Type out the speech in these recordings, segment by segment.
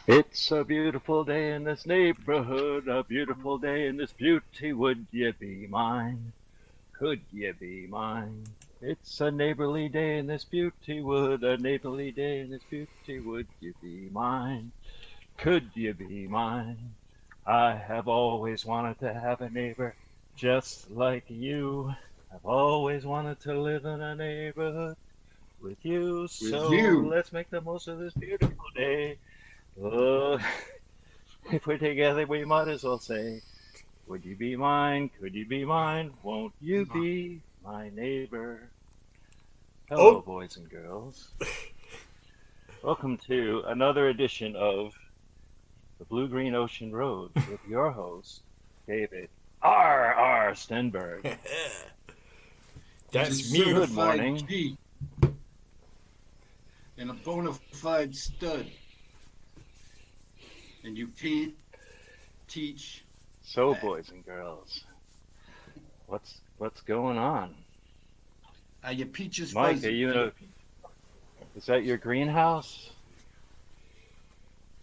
It's a beautiful day in this neighborhood, a beautiful day in this beauty. Would you be mine? Could you be mine? It's a neighborly day in this beauty wood, a neighborly day in this beauty. Would you be mine? Could you be mine? I have always wanted to have a neighbor just like you. I've always wanted to live in a neighborhood with you, With so you. let's make the most of this beautiful day. Oh, if we're together, we might as well say, would you be mine? Could you be mine? Won't you be my neighbor? Hello, Oh, boys and girls. Welcome to another edition of the Blue Green Ocean Road with your host, David R. Stenberg. that's He's a me. Good certified morning. G and a bona fide stud. And you can't teach So, that. boys and girls, what's going on? Are your peaches Mike, fuzzy? are you in a, is that your greenhouse?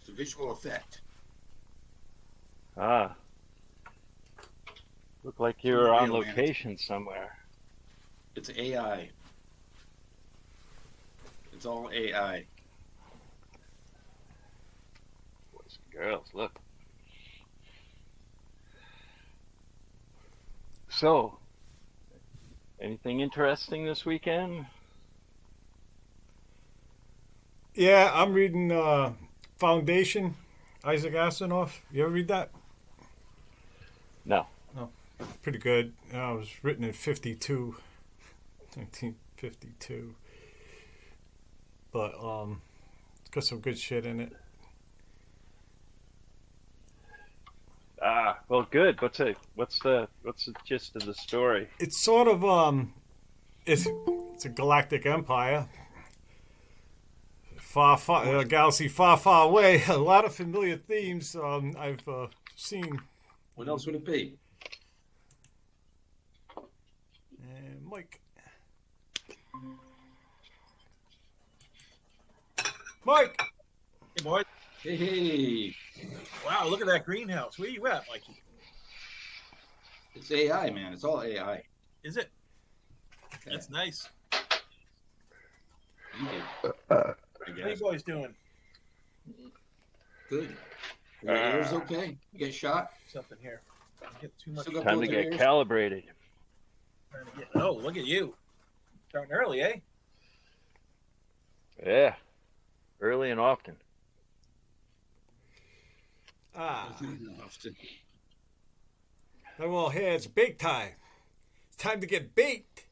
It's a visual effect. Ah, look like you were on Real, man. location somewhere. It's AI. It's all AI. Boys and girls, look. So, anything interesting this weekend? Yeah, I'm reading Foundation, Isaac Asimov. You ever read that? No. Pretty good. It was written in 1952. But it's got some good shit in it. Ah, well, good. What's the gist of the story? It's sort of it's a galactic empire. A galaxy far away. A lot of familiar themes I've seen. What else would it be? And Mike. Hey, boy. Hey, Wow, look at that greenhouse. Where you at, Mikey? it's AI, man. It's all AI. Is it? That's nice. Thank you. I How you guess. boys doing? Good. Your ears okay? You get shot? Something here. Don't get too much. Still got Time to both your get ears? calibrated. Trying to get. Oh, look at you. Starting early, eh? Yeah, early and often. Often. Now, well, here it's bake time. It's time to get baked.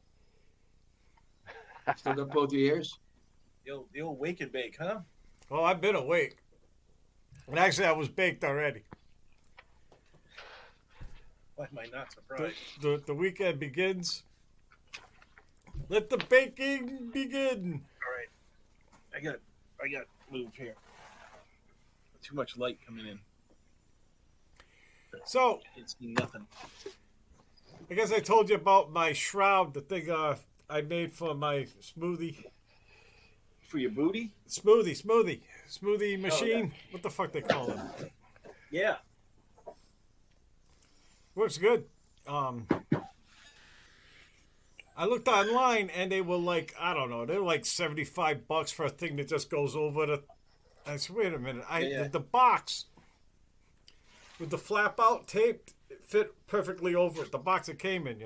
Still got both your ears? The old wake and bake, huh? Oh, I've been awake. And actually, I was baked already. Why am I not The, surprised? the weekend begins. Let the baking begin. All right. I got moved here. Too much light coming in. So, Can't see nothing. I guess I told you about my shroud, the thing I made for my smoothie For your booty? machine. What the fuck they call it? Yeah. Works good. I looked online and they were like, I don't know, they're like $75 for a thing that just goes over the. I said, wait a minute, Yeah. the box with the flap out taped it fit perfectly over it. The box it came in,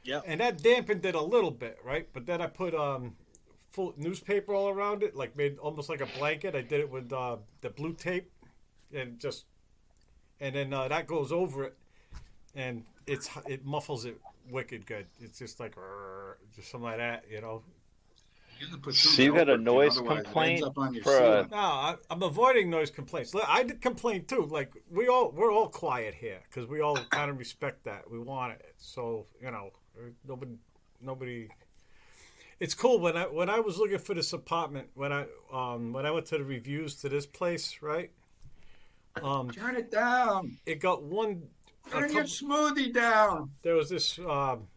Yeah. and that dampened it a little bit, right? But then I put full newspaper all around it, like made almost like a blanket. I did it with the blue tape, and then that goes over it, and it muffles it wicked good. It's just like just something like that, You have to put So something you got a over it, noise otherwise it complaint ends up on your for a- ceiling. No, I'm avoiding noise complaints. Look, I did complain too. Like we're all quiet here because we all kind of respect that. We want it, so nobody. It's cool when I was looking for this apartment when I went to the reviews to this place, right? Turn it down. It got one. Turn your smoothie down. There was this. Turn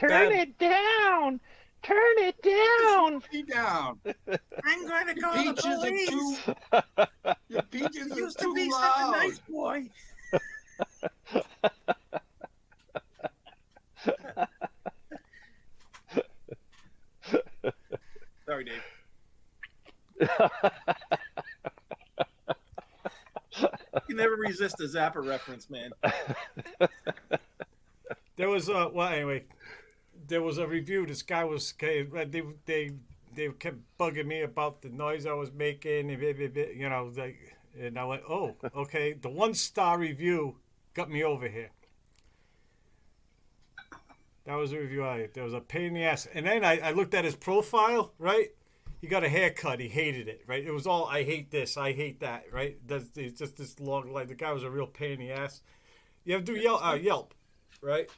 Bad- it down. Turn it down. Be down. I'm going to call the Peaches are police. too. Your peaches You are used to too be such a loud. nice boy. Sorry, Dave. You can never resist a Zappa reference, man. There was well anyway, there was a review. This guy was they kept bugging me about the noise I was making, and you know, and I went, oh, okay. The 1-star review got me over here. That was a review. There was a pain in the ass, and then I looked at his profile. Right, he got a haircut. He hated it. Right, it was all I hate this, I hate that. Right, it's just this long like the guy was a real pain in the ass. You have to do Yelp, right?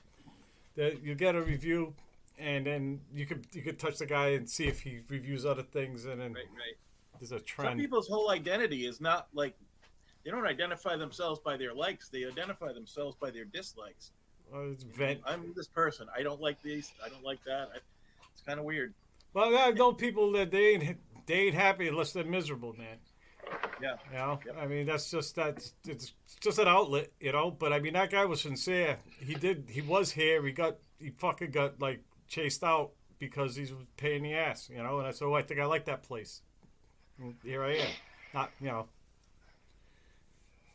You get a review, and then you could touch the guy and see if he reviews other things, and then Right. there's a Some trend. people's whole identity is not like they don't identify themselves by their likes. They identify themselves by their dislikes. It's vent. I'm this person. I don't like these. I don't like that. It's kind of weird. Well, I know people that they ain't happy unless they're miserable, man. Yeah. You know, Yep. I mean it's just an outlet, you know. But I mean that guy was sincere. He was here. He fucking got like chased out because he's a pain in the ass, you know. And I said, I think I like that place. And here I am, not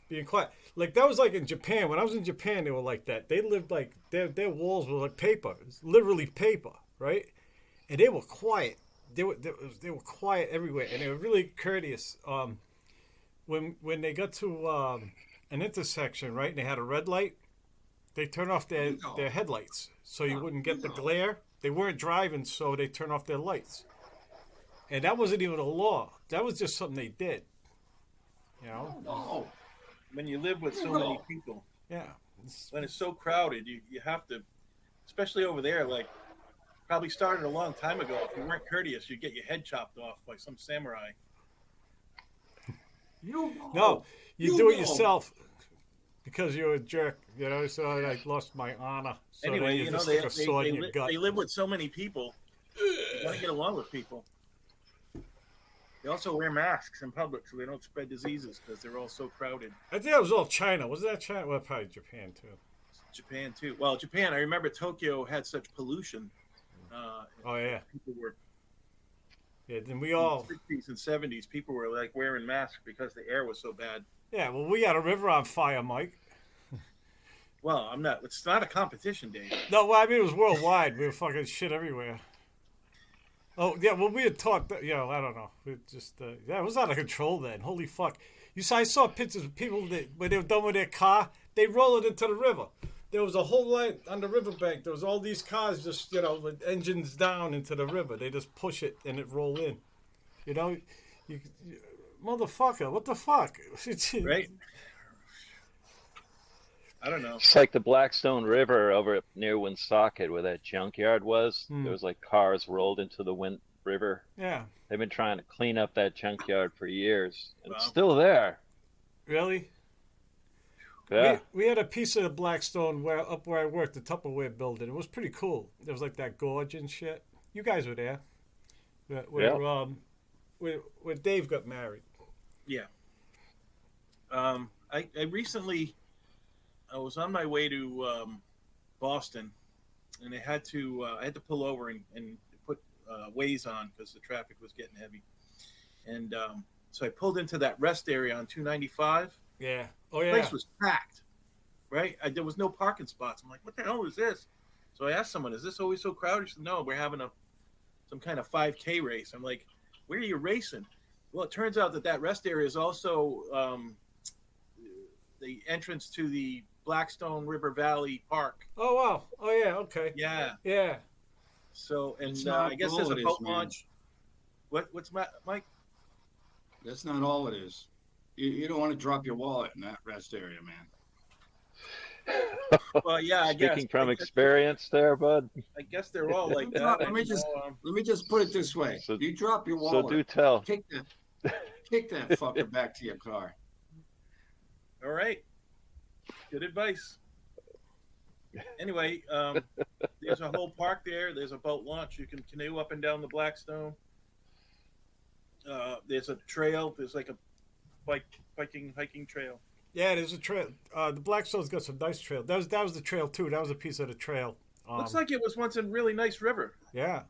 being quiet. Like that was like in Japan. When I was in Japan, they were like that. They lived like their walls were like paper, literally paper, right? And they were quiet. They were quiet everywhere, and they were really courteous. When they got to an intersection, right, and they had a red light, they turned off their headlights so you wouldn't get the glare. They weren't driving, so they turned off their lights. And that wasn't even a law. That was just something they did. You know? No. When you live with so many people, Yeah. when it's so crowded, you have to, especially over there, like probably started a long time ago. If you weren't courteous, you'd get your head chopped off by some samurai. No, you do it yourself because you're a jerk. You know, so I lost my honor. So Anyway, then you you know, just they, stick a sword in your gut. they live with so many people. You want to get along with people. They also wear masks in public so they don't spread diseases because they're all so crowded. I think that was all China. Wasn't that China? Well, probably Japan too. Japan too. Well, Japan. I remember Tokyo had such pollution. Oh yeah, People were yeah. Then we in all. the 60s and 70s. People were like wearing masks because the air was so bad. Yeah, well, we had a river on fire, Mike. Well, I'm not. It's not a competition, Dave. No, well, I mean it was worldwide. We were fucking shit everywhere. Oh yeah, well we had talked. You know, I don't know. We just yeah, it was out of control then. Holy fuck! I saw pictures of people that when they were done with their car, they roll it into the river. There was a whole line on the riverbank. There was all these cars just, you know, with engines down into the river. They just push it and it roll in. You know, you motherfucker, what the fuck? Right? I don't know. It's like the Blackstone River over near Woonsocket where that junkyard was. There was like cars rolled into the river. Yeah. They've been trying to clean up that junkyard for years. And it's Wow. still there. Really? Yeah. We had a piece of the Blackstone up where I worked, the Tupperware building. It was pretty cool. There was like that gorge and shit. You guys were there. Where Dave got married. Yeah. I recently I was on my way to Boston, and I had to pull over and put Waze on because the traffic was getting heavy, and so I pulled into that rest area on 295. Yeah. Oh The yeah. place was packed, right? There was no parking spots. I'm like, what the hell is this? So I asked someone, is this always so crowded? She said, no, we're having some kind of 5K race. I'm like, where are you racing? Well, it turns out that rest area is also the entrance to the Blackstone River Valley Park. Oh wow. Oh yeah. Okay. Yeah. Yeah. So, and It's not I guess all there's a it is, boat man. launch. What's Mike? That's not all it is. You don't want to drop your wallet in that rest area, man. Well, yeah, I guess. Speaking from experience there, bud. I guess they're all like that. Let me just put it this way: So- you drop your So wallet, do tell. kick that fucker back to your car. All right. Good advice. Anyway, there's a whole park there. There's a boat launch. You can canoe up and down the Blackstone. There's a trail. There's like a hiking trail. Yeah, there's a trail. The Blackstone's got some nice trail. That was the trail too. That was a piece of the trail. Looks like it was once a really nice river. Yeah,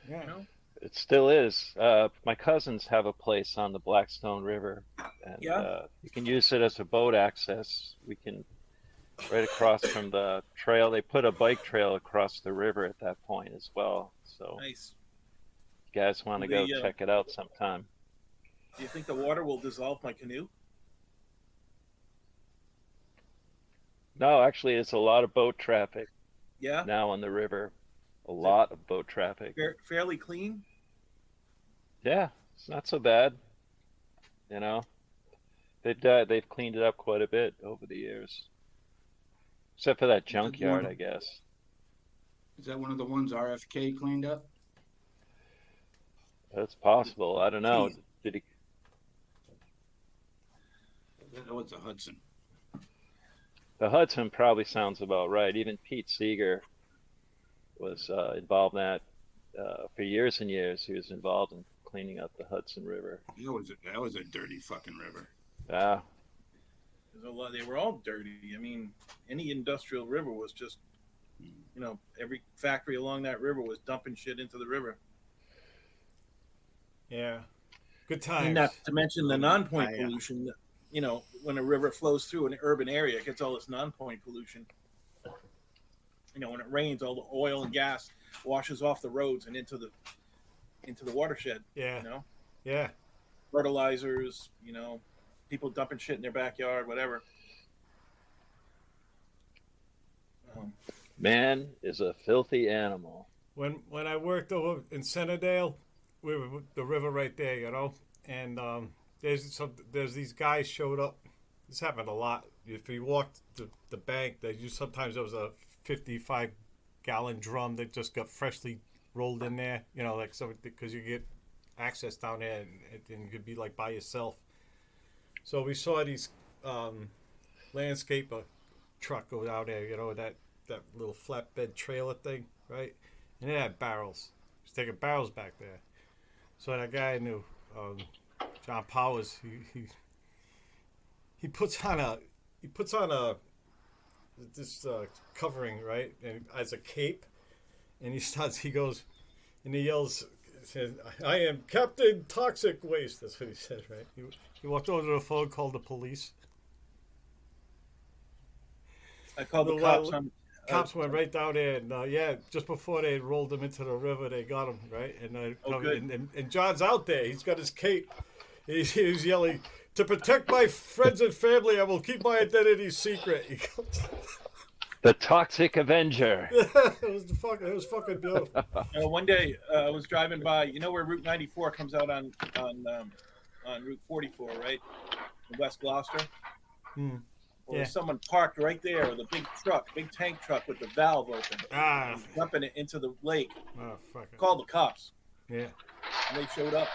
yeah. You know? It still is. My cousins have a place on the Blackstone River, and Yeah? you can use it as a boat access. We can right across from the trail. They put a bike trail across the river at that point as well. So Nice. if you guys want to go The, check it out sometime. Do you think the water will dissolve my canoe? No, actually, it's a lot of boat traffic Yeah? now on the river. A lot of boat traffic. Fairly clean? Yeah, it's not so bad. You know, they've cleaned it up quite a bit over the years, except for that junkyard, I guess. Is that one of the ones RFK cleaned up? That's possible. I don't know. Geez. Did he? That was the Hudson. The Hudson probably sounds about right. Even Pete Seeger was involved in that for years and years. He was involved in cleaning up the Hudson River. That was a dirty fucking river. Yeah, There's a lot. They were all dirty. I mean, any industrial river was just, every factory along that river was dumping shit into the river. Yeah. Good And times. not to mention the non-point Yeah. pollution. When a river flows through an urban area, it gets all this non-point pollution. When it rains, all the oil and gas washes off the roads and into the watershed. Yeah. Yeah. Fertilizers, people dumping shit in their backyard, whatever. man is a filthy animal. When I worked over in Centerdale, we were the river right there, and there's these guys showed up. This happened a lot. If you walked the bank, sometimes there was a 55-gallon drum that just got freshly rolled in there, like so because you get access down there and you could be like by yourself. So we saw these landscaper truck go out there, that little flatbed trailer thing, right? And they had barrels. He's taking barrels back there. So that guy I knew, John Powers, he puts on a this covering, right, and as a cape, and he goes and he yells, says, "I am Captain Toxic Waste." That's what he said, right? He walked over to the phone, called the police. I called the The cops wild- on. Cops went right down there, and just before they rolled him into the river, they got him, right? And good. and John's out there. He's got his cape. He's yelling, "To protect my friends and family, I will keep my identity secret." He goes, The Toxic Avenger. it was fucking beautiful. One day I was driving by. You know where Route 94 comes out on Route 44, right? In West Gloucester. Hmm. Well, Yeah. there's someone parked right there with a big tank truck with the valve open, Ah, dumping it into the lake. oh, fuck it. Called the cops, Yeah. and they showed up.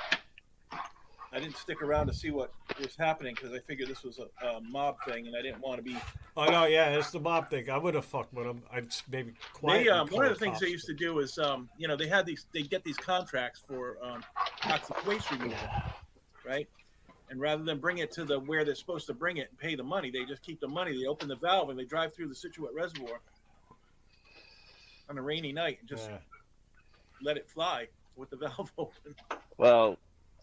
I didn't stick around to see what was happening because I figured this was a mob thing, and I didn't want to be. Oh no, yeah, it's the mob thing. I would have fucked with him. I'd maybe quietly. One of the things they used to do is, they get these contracts for toxic waste removal, right? And rather than bring it to where they're supposed to bring it and pay the money, they just keep the money. They open the valve and they drive through the Situate Reservoir on a rainy night and just let it fly with the valve open. Well,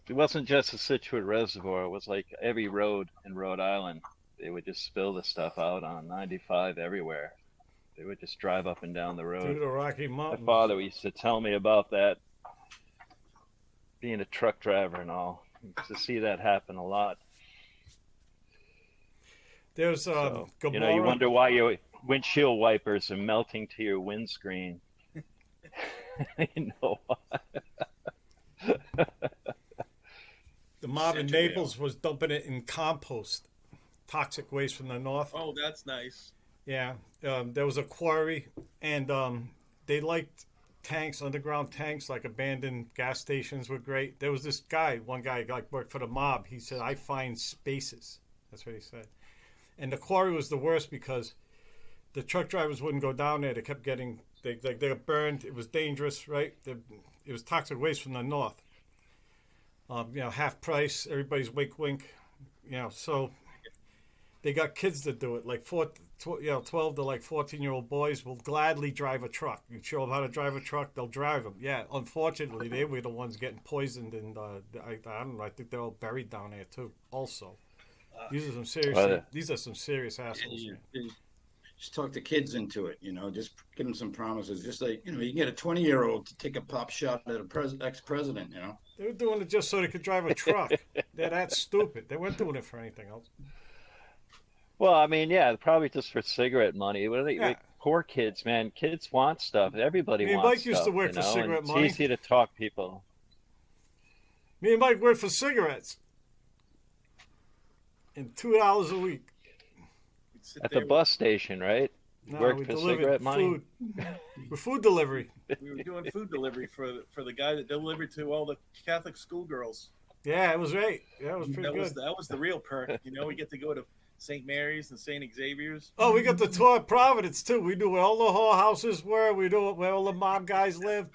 it wasn't just the Situate Reservoir. It was like every road in Rhode Island. They would just spill the stuff out on 95 everywhere. They would just drive up and down the through road. the Rocky My Mountains. father used to tell me about that, being a truck driver and all. To see that happen a lot. There's So, Gomorrah. you wonder why your windshield wipers are melting to your windscreen. You know why? The mob in Centerdale. Naples was dumping it in compost, toxic waste from the north. Oh, that's nice. Yeah, there was a quarry, and they liked tanks, underground tanks, like abandoned gas stations were great. There was this guy, one guy like worked for the mob. He said, "I find spaces." That's what he said. And the quarry was the worst because the truck drivers wouldn't go down there. They kept getting they got burned. It was dangerous, right? It was toxic waste from the north. Half price. Everybody's wink wink. So they got kids that do it, like 12 to like 14-year-old boys will gladly drive a truck. You show them how to drive a truck, they'll drive them. Yeah, unfortunately, they were the ones getting poisoned, and I don't know. I think they're all buried down there too. Also, these are some serious. These are some serious assholes. Just talk the kids into it, just give them some promises. Just like, you can get a 20-year-old to take a pop shot at a ex-president, They were doing it just so they could drive a truck. They're that stupid. They weren't doing it for anything else. Well, I mean, yeah, probably just for cigarette money. Like, poor kids, man. Kids want stuff. Everybody wants Mike stuff. used to work for cigarette it's money. It's easy to talk people. Me and Mike worked for cigarettes. And $2 a week. At the bus station, right? No, Worked we for delivered cigarette money. food. For food delivery. We were doing food delivery for the guy that delivered to all the Catholic schoolgirls. Yeah, it was great. Yeah, it was pretty good. That was the real perk. We get to go to St. Mary's and St. Xavier's. Oh, we got the tour of Providence too. We knew where all the whorehouses were. We knew where all the mob guys lived.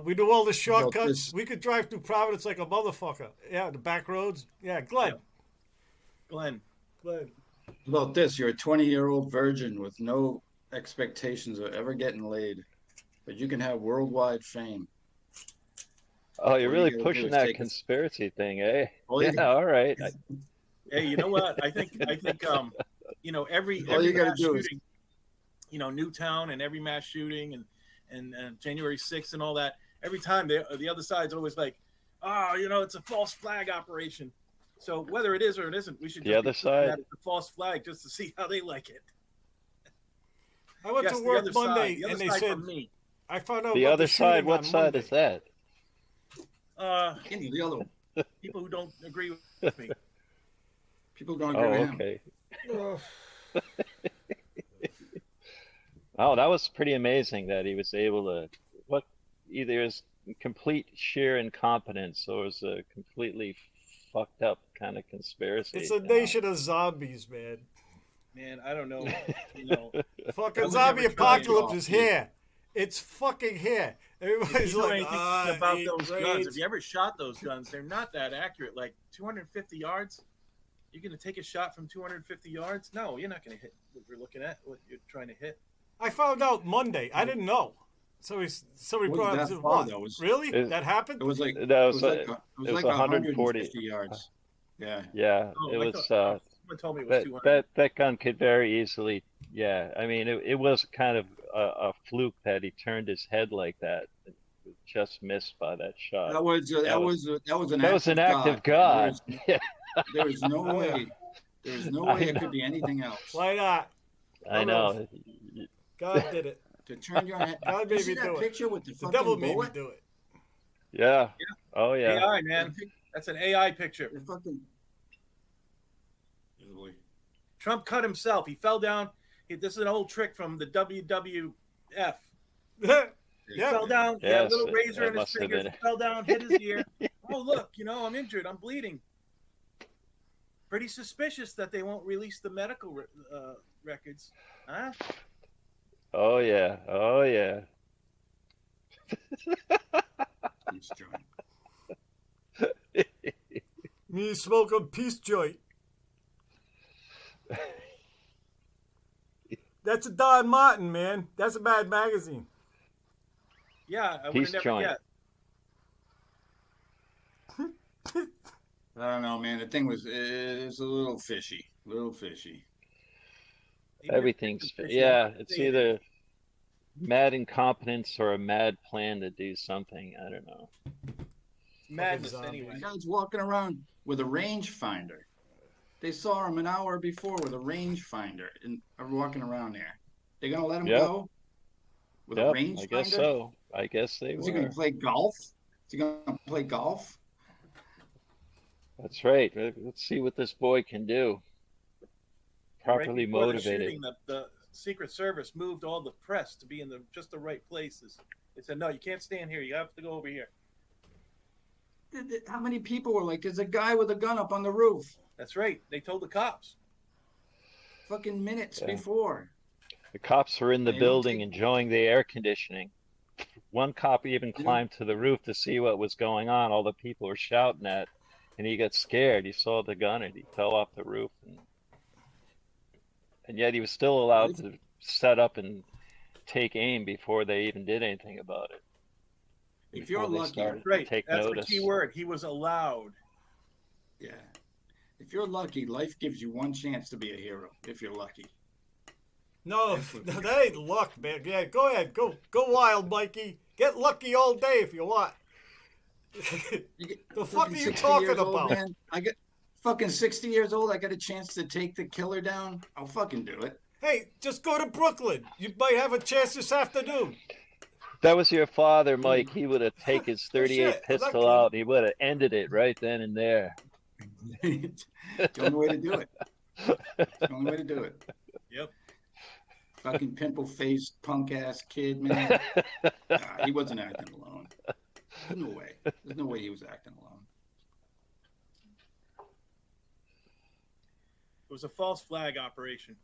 We knew all the shortcuts. We could drive through Providence like a motherfucker. Yeah, the back roads. Yeah, Glenn. Glenn. About this, you're a 20-year-old virgin with no expectations of ever getting laid, but you can have worldwide fame. Oh, you're really pushing that conspiracy thing, eh? Yeah, all right. Hey, you know what? I think every mass shooting, Newtown and every mass shooting and January 6th and all that, every time the other side's always like, it's a false flag operation. So whether it is or it isn't, we should the other side that it's a false flag just to see how they like it. I went to work Monday and they said I found out the other side. What side is that? The other one. People who don't agree with me. People don't agree with okay. Oh, that was pretty amazing that he was able to. Either his complete sheer incompetence or was a completely fucked up kind of conspiracy. It's a nation of zombies, man. Man, I don't know. Fucking zombie apocalypse is here. It's fucking here. Everybody's like, about those guns. If you ever shot those guns, they're not that accurate. Like 250 yards. You're going to take a shot from 250 yards? No, you're not going to hit what you're looking at, what you're trying to hit. I found out Monday. I didn't know. Somebody brought it to really? That happened? It was like 140 yards. Yeah. Yeah. Oh, it was. Someone told me it was 200. That gun could very easily. Yeah. I mean, it was kind of a fluke that he turned his head like that. It just missed by that shot. That was an act of God. There was no way. There's no way it could be anything else. Why not? I know. God did it. To turn your head. God made me do it. Picture with the devil made bullet? me do it. Yeah. Oh yeah. AI, man. That's an AI picture. Trump cut himself. He fell down. This is an old trick from the WWF. He fell down. He had a little razor in his fingers. He fell down, hit his ear. Oh, look, I'm injured. I'm bleeding. Pretty suspicious that they won't release the medical records. Huh? Oh, yeah. Oh, yeah. Me smoke a peace joint. That's a Don Martin, man. That's a bad magazine. Yeah, I peace joint. I don't know, man. The thing it's a little fishy. Everything's it's either mad incompetence or a mad plan to do something. I don't know. Madness, anyway. The guy's walking around with a rangefinder. They saw him an hour before with a rangefinder and are walking around there. They're gonna let him go with a rangefinder? I guess so. I guess they Is were. he gonna play golf? Is he gonna play golf? That's right. Let's see what this boy can do. Properly motivated. The Secret Service moved all the press to be in just the right places. They said, no, you can't stand here. You have to go over here. How many people were like, there's a guy with a gun up on the roof? That's right. They told the cops. Fucking minutes before. The cops were in the They don't building take, enjoying the air conditioning. One cop even you know, climbed to the roof to see what was going on. All the people were shouting at, and he got scared. He saw the gun and he fell off the roof, and yet he was still allowed life, to set up and take aim before they even did anything about it, if you're before they lucky, started to Right. take That's the key notice. word. He was allowed. yeah. If you're lucky, life gives you one chance to be a hero. If you're lucky. No, That's what, that ain't luck, man. Yeah, go ahead, go wild, Mikey. Get lucky all day if you want. you get The fuck are fucking you 60 talking years old, about? man. I get fucking 60 years old. I got a chance to take the killer down. I'll fucking do it. Hey, just go to Brooklyn. You might have a chance this afternoon. That was your father, Mike. He would have taken his Oh 38 shit, I'm not pistol kidding. out and he would have ended it right then and there. It's the only way to do it. It's the only way to do it. Yep. Fucking pimple faced punk ass kid, man. Nah, he wasn't acting alone. There's no way. There's no way he was acting alone. It was a false flag operation.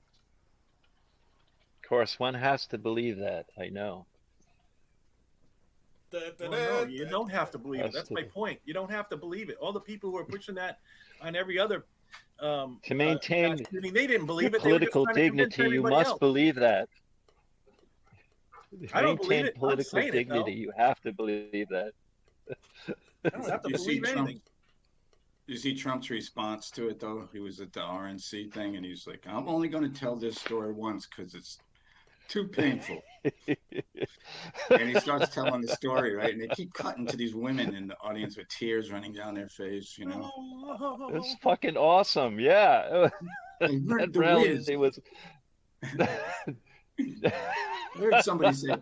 Of course, one has to believe that. I know. Well, no, you don't have to believe it. Has That's to my be. point. You don't have to believe it. All the people who are pushing that on every other To mass maintain shooting, they didn't your believe it. They were just political trying to convince dignity, you everybody must else. believe that. To I don't believe maintain it. I'm political saying it though. dignity, you have to believe that. I don't have to You see believe anything. You see Trump's response to it though? He was at the RNC thing and he's like, I'm only going to tell this story once because it's too painful. And he starts telling the story, right? And they keep cutting to these women in the audience with tears running down their face, you know. It was fucking awesome. Yeah. They heard That the whiz. rally was. I heard somebody say,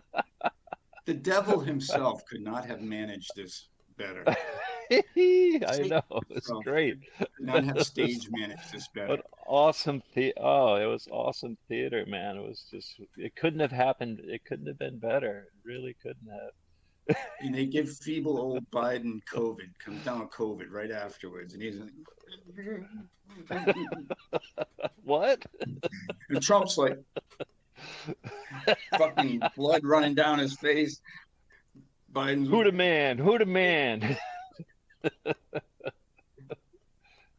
the devil himself could not have managed this better. I know. Satan It was himself great. could not have stage managed this better. What awesome oh, it was awesome theater, man. It was just, it couldn't have happened. It couldn't have been better. It really couldn't have. And they give feeble old Biden COVID, comes down with COVID right afterwards. And he's like, What? and Trump's like, fucking blood running down his face. Biden's Who the man? Who the man?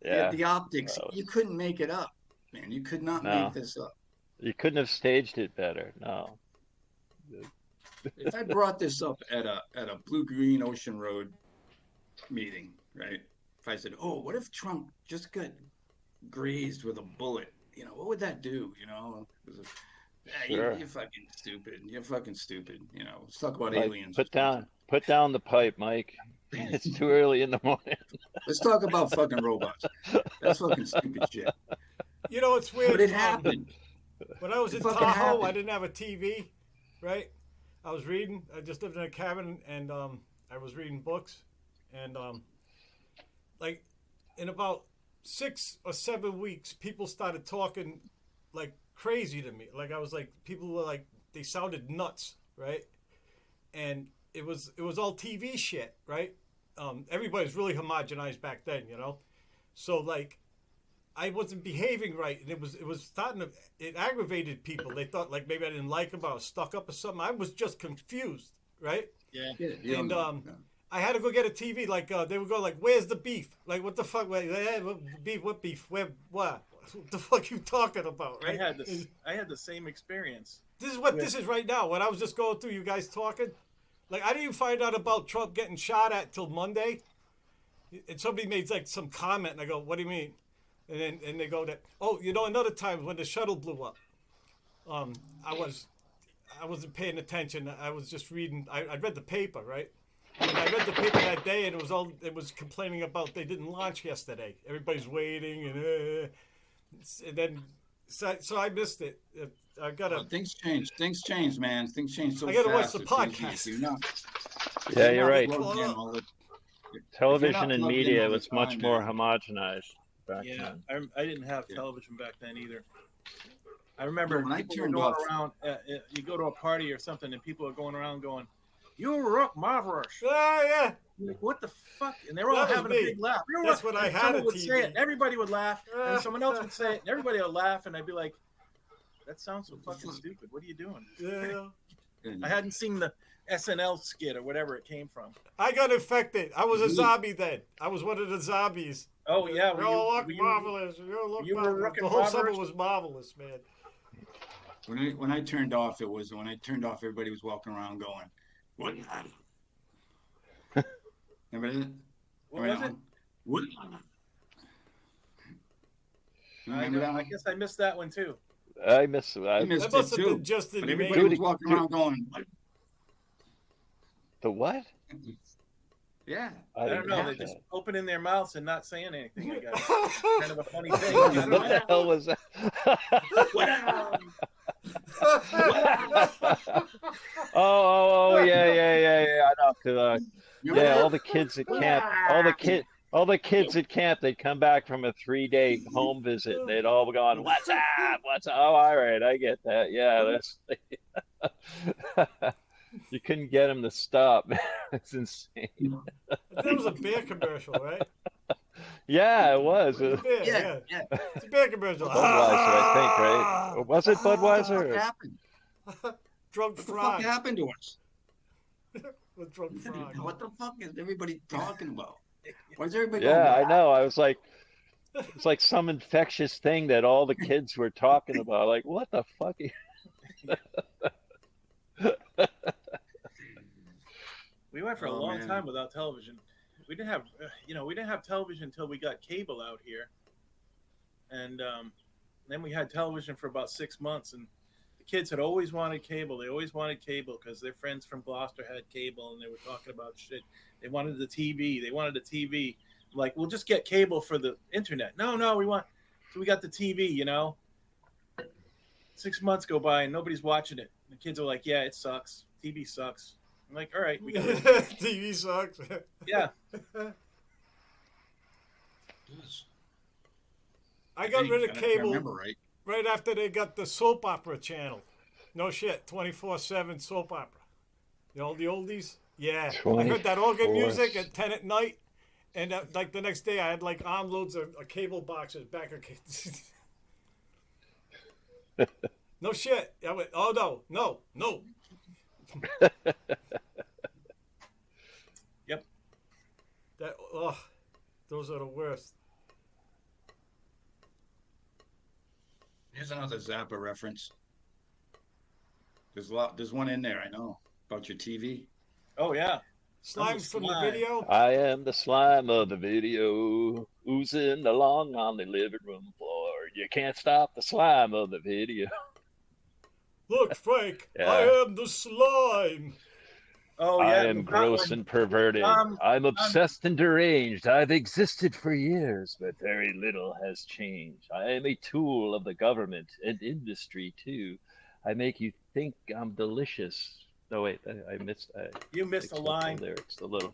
Yeah, the optics. that was- You couldn't make it up, man. You could not No. make this up. you couldn't have staged it better. No. If I brought this up at a Blue Green Ocean Road meeting, right? If I said, "Oh, what if Trump just got grazed with a bullet? You know, what would that do?" You know, Sure. you're fucking stupid. You're fucking stupid. You know, let's talk about Mike, aliens. put down the pipe, Mike. It's too early in the morning. Let's talk about fucking robots. That's fucking stupid shit. You know, it's weird. But it happened. When I was It in fucking Tahoe, I happened. didn't have a TV, right? I was reading. I just lived in a cabin, and I was reading books, and like in about 6 or 7 weeks, people started talking like crazy to me. Like I was like, people were like, they sounded nuts, right? And it was all TV shit, right? Everybody was really homogenized back then, you know. So like, I wasn't behaving right, and it was starting to, it aggravated people. They thought like maybe I didn't like them, I was stuck up or something. I was just confused, right? Yeah. Yeah, you don't And know. I had to go get a TV. Like they would go like, "Where's the beef? Like what the fuck? Like, what beef? What beef? Where? What? What the fuck you talking about?" Right? I had the same experience. This is what this is right now. When I was just going through you guys talking, like I didn't even find out about Trump getting shot at till Monday. And somebody made like some comment, and I go, "What do you mean?" And they go that, "Oh, you know, another time when the shuttle blew up, I wasn't paying attention. I was just reading. I read the paper, right? And I read the paper that day, and it was complaining about they didn't launch yesterday. Everybody's waiting, and then so I missed it. I gotta. Things change, man. Things change so I fast. gotta watch the It's easy. podcast. If you're not- if Yeah, you're you're not right. plugged in all the- Television and plugged in media all the was much time, more man. homogenized back Yeah, then. I didn't have television back then either. I remember When I people were turned going off- around. You go to a party or something, and people are going around going, "You rock marvelous." Ah, yeah. Like, what the fuck? And they're all That was having me. a big laugh. You That's rock- when I and had someone a would say TV. it, and everybody would laugh, and someone else would say it, and everybody would laugh, and I'd be like, That sounds so fucking stupid. What are you doing? Yeah. I hadn't seen the SNL skit or whatever it came from. I got infected. I was a zombie then. I was one of the zombies. Oh yeah, You all look marvelous. You all look you were marvelous. rookie The whole summer robbers? was marvelous, man. When I turned off, everybody was walking around going, "What?" Remember that? What Remember was that it? one? What? I, Remember that I one? guess I missed that one too. I miss. You I, missed That must it have too. been just in But May. everybody was Dude, walking dude. around going, "What?" the what? Yeah. I don't know. didn't They're catch just that. opening their mouths and not saying anything. I guess kind of a funny thing. What? I don't What the know. hell was that? Oh, yeah. I know. 'Cause, Remember yeah, that? all the kids at camp, all the kids at camp, they'd come back from a 3-day home visit, and they'd all be going, "What's up? What's up?" Oh, all right, I get that. Yeah, that's. You couldn't get them to stop. It's insane. That was a beer commercial, right? Yeah, it was. It's a beer, yeah. Yeah. It's a beer commercial. Budweiser, I think, right? Or was it What the fuck Budweiser? happened? Drunk What the fuck frog happened to us? with drunk frog. What the fuck is everybody talking about? Why is everybody Yeah, I going, know. I was like, it's like some infectious thing that all the kids were talking about. Like, what the fuck? We went for a Oh, long man. time without television. We didn't have, we didn't have television until we got cable out here, and then we had television for about 6 months. And the kids had always wanted cable. They always wanted cable because their friends from Gloucester had cable, and they were talking about shit. They wanted the TV. They wanted the TV. I'm like, we'll just get cable for the internet. No, we want. So we got the TV. 6 months go by and nobody's watching it. The kids are like, yeah, it sucks. TV sucks. I'm like, all right, we got it. TV sucks. Yeah. I got rid of If I cable remember right. right after they got the soap opera channel. No shit, 24/7 soap opera. You know the oldies? Yeah. I heard that organ 24/7. music at 10 at night, and like the next day I had like armloads of cable boxes back of No shit. I went, oh no. Yep. Those are the worst. Here's another Zappa reference. There's one in there, I know, about your TV. Oh yeah. Slimes from the slime. video. I am the slime of the video, oozing along on the living room floor. You can't stop the slime of the video. Look, Frank, Yeah. I am the slime. Oh I yeah. am gross and perverted. Um, I'm obsessed and deranged. I've existed for years, but very little has changed. I am a tool of the government and industry, too. I make you think I'm delicious. No, wait, I missed. You missed a line. Lyrics a little.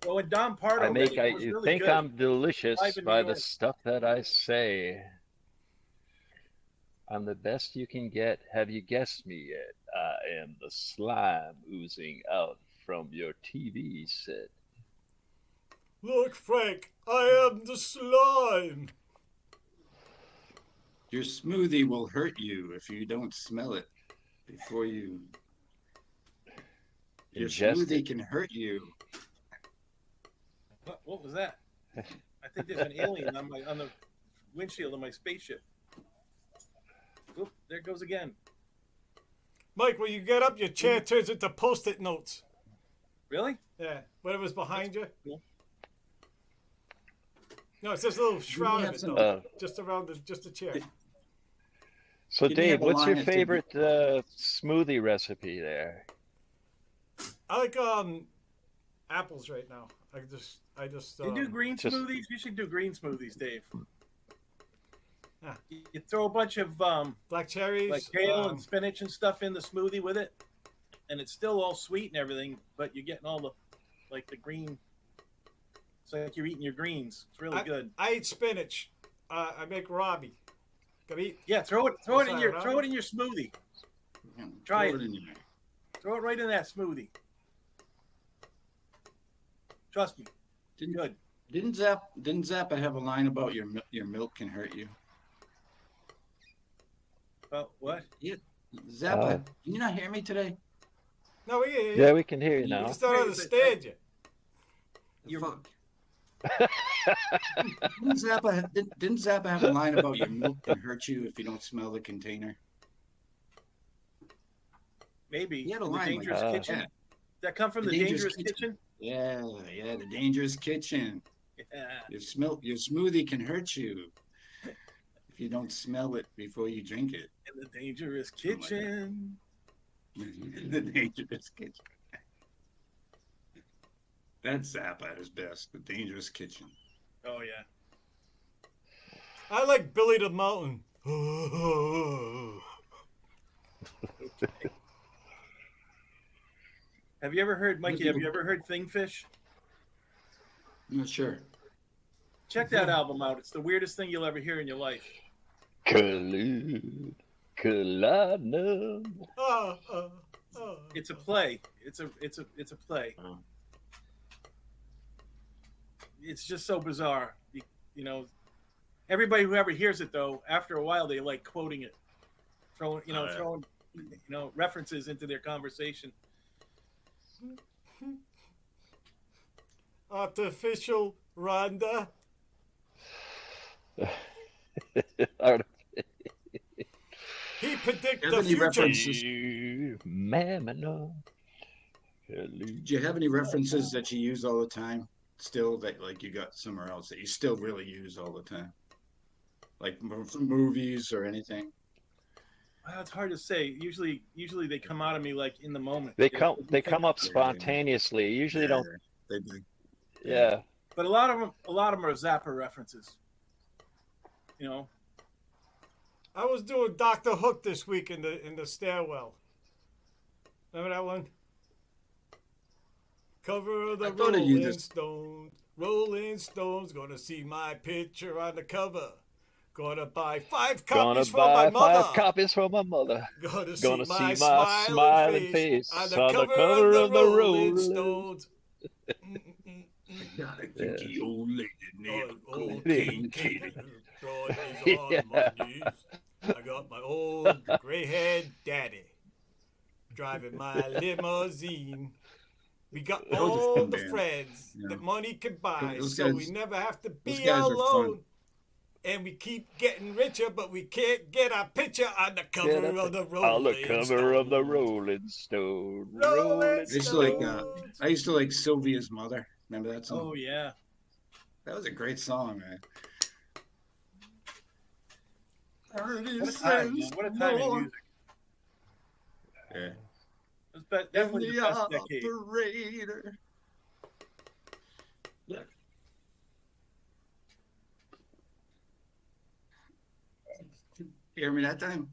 Well, when Don Pardo I make did it, it was you really think good. I'm delicious Live in by New the York. stuff that I say. I'm the best you can get. Have you guessed me yet? I am the slime oozing out from your TV set. Look, Frank, I am the slime. Your smoothie will hurt you if you don't smell it before you. Your Ingest smoothie it. can hurt you. What was that? I think there's an alien on the windshield of my spaceship. Oop, there it goes again. Mike, when you get up, your chair turns into post-it notes. Really? Yeah, whatever's behind you. cool. No, it's just a little shroud of have it, some- though. Just around just the chair. So, Can you Dave, have a what's your line that said- favorite smoothie recipe there? I like apples right now. I just You do green just- smoothies? You should do green smoothies, Dave. Yeah. You throw a bunch of black cherries. like kale and spinach and stuff in the smoothie with it, and it's still all sweet and everything, but you're getting all the the green. It's like you're eating your greens. It's really good. I eat spinach. I make Robbie. Gotta eat. Yeah, throw it What's in that, your Robbie? smoothie. Yeah, Try throw it. in there. Throw it right in that smoothie. Trust me, Didn't, good. didn't Zappa have a line about your milk can hurt you? Oh, what? Zappa, can you not hear me today? No, Yeah, we can hear you we now. just don't understand you. Fuck. Didn't Zappa have a line about your milk can hurt you if you don't smell the container? Maybe He had a in the line like Dangerous that. Kitchen. Yeah. That come from the Dangerous Kitchen? Yeah, the Dangerous Kitchen. Yeah. Your smoothie can hurt you if you don't smell it before you drink it. In the Dangerous Oh my God. Kitchen. The Dangerous Kitchen. That's Zappa at his best. The Dangerous Kitchen. Oh yeah. I like Billy the Mountain. Have you ever heard, Mikey? Have you ever heard Thingfish? I'm not sure. Check that album out. It's the weirdest thing you'll ever hear in your life. Collude, collide. It's a play. It's a play. Oh. It's just so bizarre. You know, everybody who ever hears it though, after a while they like quoting it, throwing references into their conversation. Artificial Rhonda. He predicted the Any future. references? Mamma. Do you have any references that you use all the time? Still, that like you got somewhere else that you still really use all the time, like from movies or anything? Well, it's hard to say. Usually they come out of me like in the moment. They come up spontaneously. Usually don't. They do. Yeah. But a lot of them are Zappa references. You know. I was doing Dr. Hook this week in the stairwell. Remember that one? Cover of the I thought of you Rolling just- Stones. Rolling Stones gonna see my picture on the cover. Gonna buy 5 Gonna copies for my buy mother. 5 copies for my mother. Gonna Gonna see my see my smiling face on the cover of the Rolling Stones. God, I think the old lady named Old Cocaine Kitty. Broad knees on my knees. I got my old gray-haired daddy driving my limousine. We got That was a all fun the band. friends Yeah. that money can buy, Those so guys- we never have to those be guys are alone. fun. And we keep getting richer, but we can't get our picture on the cover of the Rolling On the cover of the Stones. Rolling Stone. Rolling I used to like Stones. I used to like Sylvia's Mother. Remember that song? Oh yeah. That was a great song, man. What a time, man. What a time in music. Yeah. It was definitely the best decade. operator. Yeah. You hear me that time?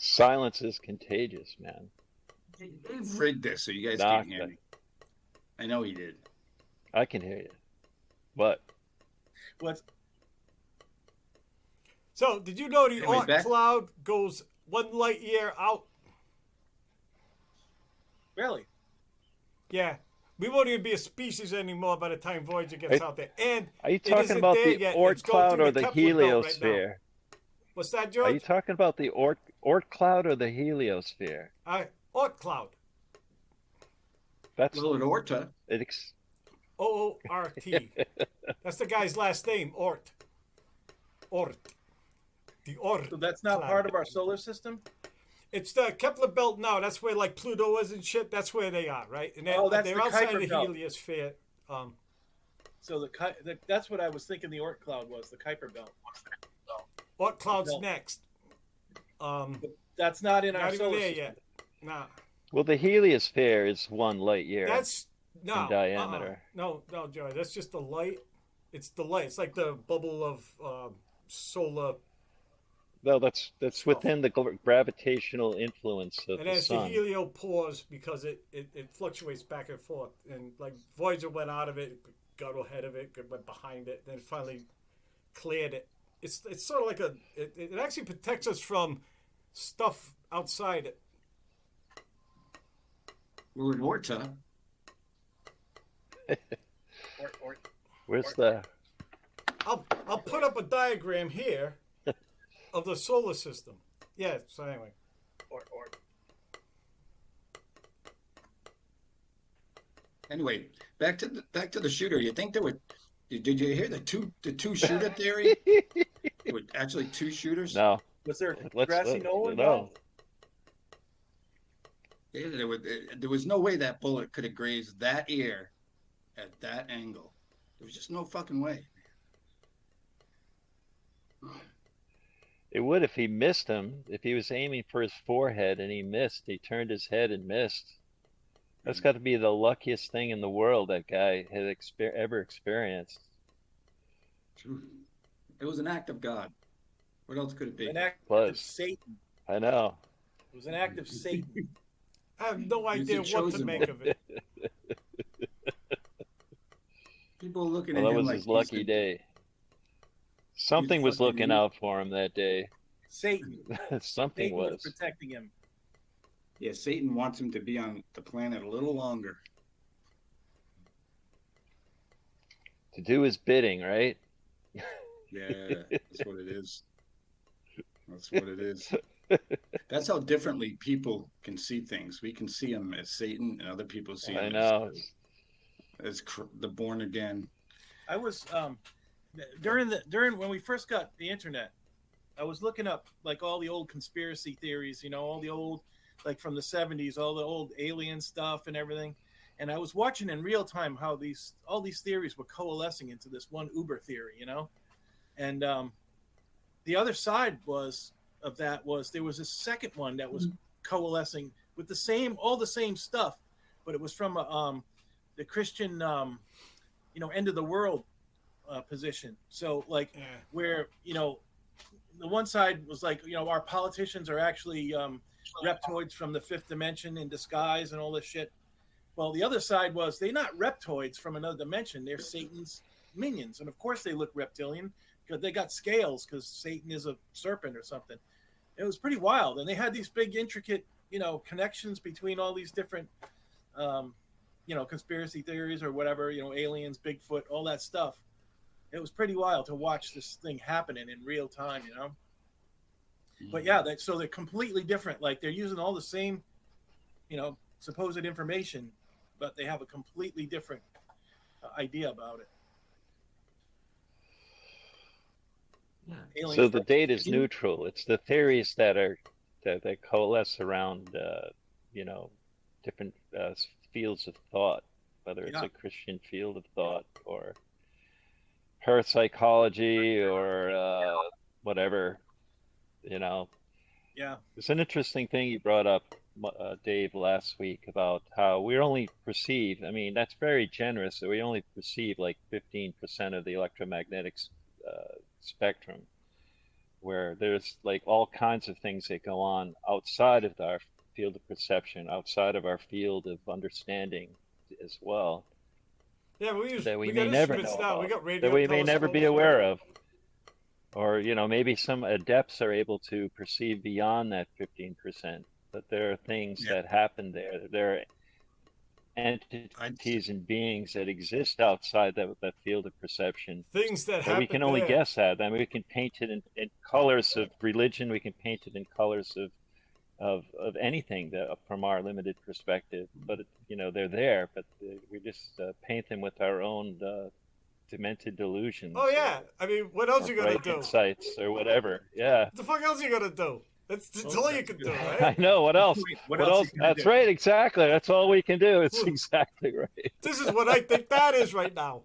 Silence is contagious, man. Dave rigged this so you guys Nah, can't hear me. I know he did. I can hear you. What? What's So, did you know the Anyway, Oort back- cloud goes 1 light year out? really? Yeah. We won't even be a species anymore by the time Voyager gets Hey, out there. And Are you It talking isn't about there the yet. Oort It's going cloud through or the the Kepler belt right now. heliosphere? what's that, Are George? you talking about the Oort cloud or the heliosphere? Oort cloud. That's Well, at Orta, OORT. That's the guy's last name, Oort. Oort. The Oort. So that's not cloud. part of our solar system? It's the Kepler belt now. That's where like Pluto is and shit. That's where they are, right? And Oh, that's they're the outside Kuiper the belt. heliosphere. So that's what I was thinking the Oort cloud was, the Kuiper belt. Oort cloud's Belt. next. But that's not in our Not even solar there system. yet. Nah. well, the heliosphere is 1 light year. That's no in diameter. No, Joey. That's just the light. It's the light. It's like the bubble of solar. No, that's within the gravitational influence of And the as the sun. heliopause, because it fluctuates back and forth. And like Voyager went out of it, got ahead of it, went behind it, then finally cleared it. It's sort of like it actually protects us from stuff outside it. well, at Orta, Oort. Where's the? I'll put up a diagram here. of the solar system. Yeah. So anyway, Or Anyway, back to the shooter. You think there were? Did you hear the two shooter theory? There were actually two shooters. No, was there let's grassy let, knoll no. involved? Yeah, there was no way that bullet could have grazed that ear at that angle. There was just no fucking way. It would if he missed him. If he was aiming for his forehead and he missed, he turned his head and missed. That's got to be the luckiest thing in the world that guy had ever experienced. It was an act of God. What else could it be? An act Was. of Satan. I know. It was an act of Satan. I have no He's idea the what to chosen make one. of it. People looking Well, at that him was like his lucky day. Something was fucking looking idiot. out for him that day. Satan. Something Satan was was. protecting him. Yeah, Satan wants him to be on the planet a little longer. To do his bidding, right? Yeah, that's what it is. That's what it is. That's how differently people can see things. We can see him as Satan, and other people see him I know. as the born again. I was during when we first got the internet, I was looking up like all the old conspiracy theories, all the old, like from the 70s, all the old alien stuff and everything. And I was watching in real time how all these theories were coalescing into this one Uber theory, And the other side of that was there was a second one that was coalescing with all the same stuff, but it was from the Christian end of the world position. So like where the one side was like our politicians are actually reptoids from the fifth dimension in disguise and all this shit. Well, the other side was they're not reptoids from another dimension. They're Satan's minions, and of course they look reptilian because they got scales because Satan is a serpent or something. It was pretty wild, and they had these big intricate connections between all these different conspiracy theories or whatever, aliens, Bigfoot, all that stuff. It was pretty wild to watch this thing happening in real time, But yeah, so they're completely different. Like they're using all the same, supposed information, but they have a completely different idea about it. Aliens So the data is in- neutral. It's the theories that coalesce around, different fields of thought, whether it's Yeah. a Christian field of thought or parapsychology or whatever. Yeah. It's an interesting thing you brought up, Dave, last week about how we only perceive. I mean, that's very generous. We only perceive like 15% of the electromagnetic spectrum, where there's like all kinds of things that go on outside of our field of perception, outside of our field of understanding as well, Yeah, but that we we may got never instruments know now. about, We got radio that we may never be telescopes. aware of. Or, maybe some adepts are able to perceive beyond that 15%, but there are things Yeah. that happen there. There are entities and beings that exist outside that field of perception Things that that happen we can only there. guess at. I mean, we can paint it in colors of religion. We can paint it in colors of anything from our limited perspective. But they're there. But we just paint them with our own demented delusions. Oh yeah, I mean, what else or you gonna bright do? insights or whatever. Yeah, What the fuck else you gonna do? That's all you can do, I right? know. What else? What What else else? you gonna That's do? right. Exactly. That's all we can do. It's exactly right. This is what I think that is right now.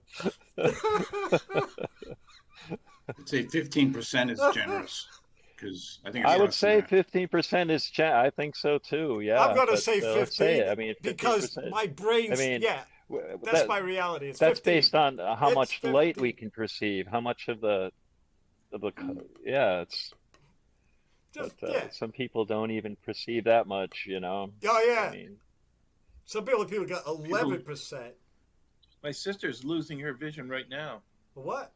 I'd say 15% is generous because I think it's I would less say than that. 15% is. I think so too. Yeah. I'm gonna but, say let's say 15 it. I mean, 50%. because my brain's I mean, that's my reality. It's That's 15. based on how It's much light 15. we can perceive, how much of the it's. Just, But some people don't even perceive that much. Oh yeah. I mean, Some people got 11%. My sister's losing her vision right now. What?